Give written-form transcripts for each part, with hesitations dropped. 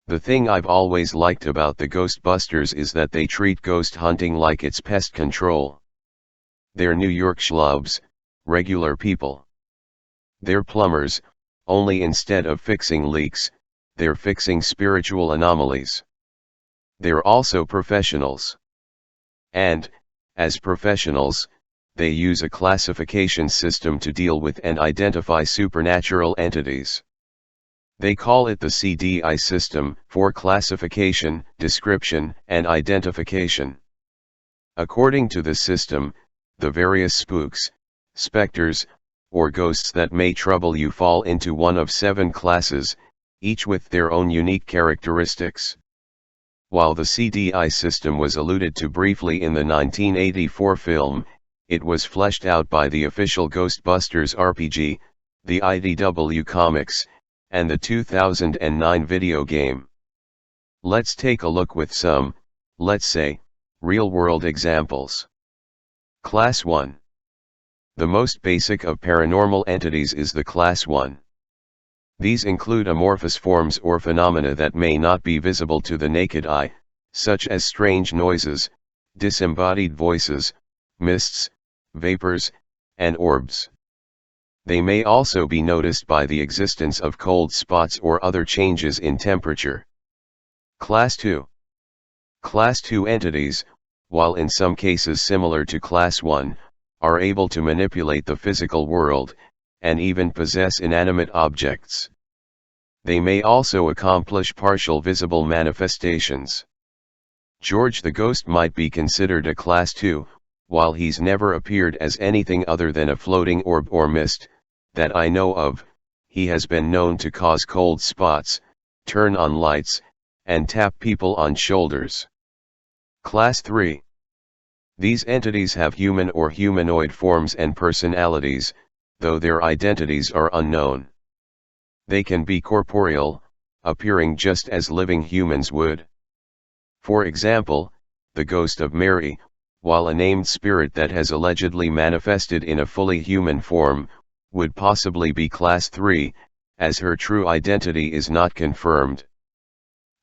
The thing I've always liked about the Ghostbusters is that they treat ghost hunting like it's pest control. They're New York schlubs, regular people. They're plumbers, only instead of fixing leaks, they're fixing spiritual anomalies. They're also professionals. And, as professionals, they use a classification system to deal with and identify supernatural entities. They call it the CDI system, for classification, description, and identification. According to the system, the various spooks, specters, or ghosts that may trouble you fall into one of 7 classes, each with their own unique characteristics. While the CDI system was alluded to briefly in the 1984 film, it was fleshed out by the official Ghostbusters RPG, the IDW comics, and the 2009 video game. Let's take a look with some, let's say, real-world examples. Class 1. The most basic of paranormal entities is the Class 1. These include amorphous forms or phenomena that may not be visible to the naked eye, such as strange noises, disembodied voices, mists, vapors, and orbs. They may also be noticed by the existence of cold spots or other changes in temperature. Class 2. Class 2 entities, while in some cases similar to Class 1, are able to manipulate the physical world, and even possess inanimate objects. They may also accomplish partial visible manifestations. George the Ghost might be considered a Class 2, while he's never appeared as anything other than a floating orb or mist, that I know of. He has been known to cause cold spots, turn on lights, and tap people on shoulders. Class 3. These entities have human or humanoid forms and personalities, though their identities are unknown. They can be corporeal, appearing just as living humans would. For example, the ghost of Mary, while a named spirit that has allegedly manifested in a fully human form, would possibly be Class 3, as her true identity is not confirmed.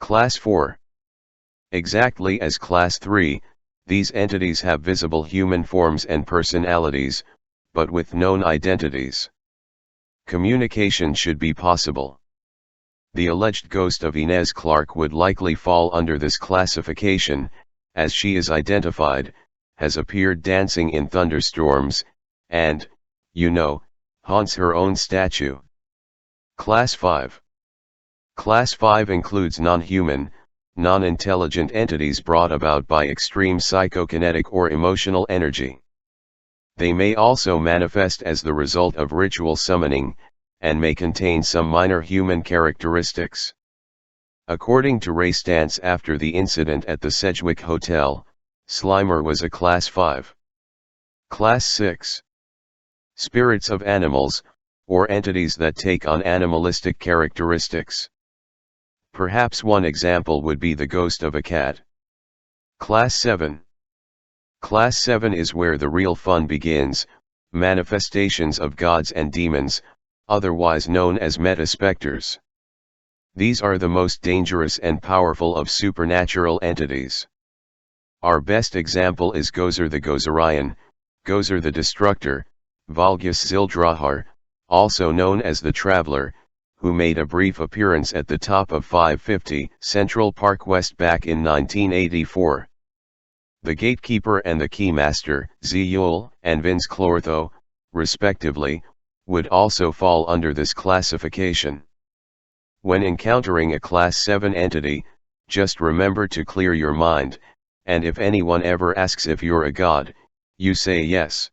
Class 4. Exactly as Class 3, these entities have visible human forms and personalities, but with known identities. Communication should be possible. The alleged ghost of Inez Clark would likely fall under this classification, as she is identified, has appeared dancing in thunderstorms, and, haunts her own statue. Class 5. Class 5 includes non-human, non-intelligent entities brought about by extreme psychokinetic or emotional energy. They may also manifest as the result of ritual summoning, and may contain some minor human characteristics. According to Ray Stantz after the incident at the Sedgwick Hotel, Slimer was a Class 5. Class 6. Spirits of animals, or entities that take on animalistic characteristics. Perhaps one example would be the ghost of a cat. Class 7. Class 7 is where the real fun begins, manifestations of gods and demons, otherwise known as meta-specters. These are the most dangerous and powerful of supernatural entities. Our best example is Gozer the Gozerian, Gozer the Destructor, Valgus Zildrahar, also known as the Traveler, who made a brief appearance at the top of 550 Central Park West back in 1984. The Gatekeeper and the Keymaster, Ziyul and Vince Clortho, respectively, would also fall under this classification. When encountering a Class 7 entity, just remember to clear your mind, and if anyone ever asks if you're a god, you say yes.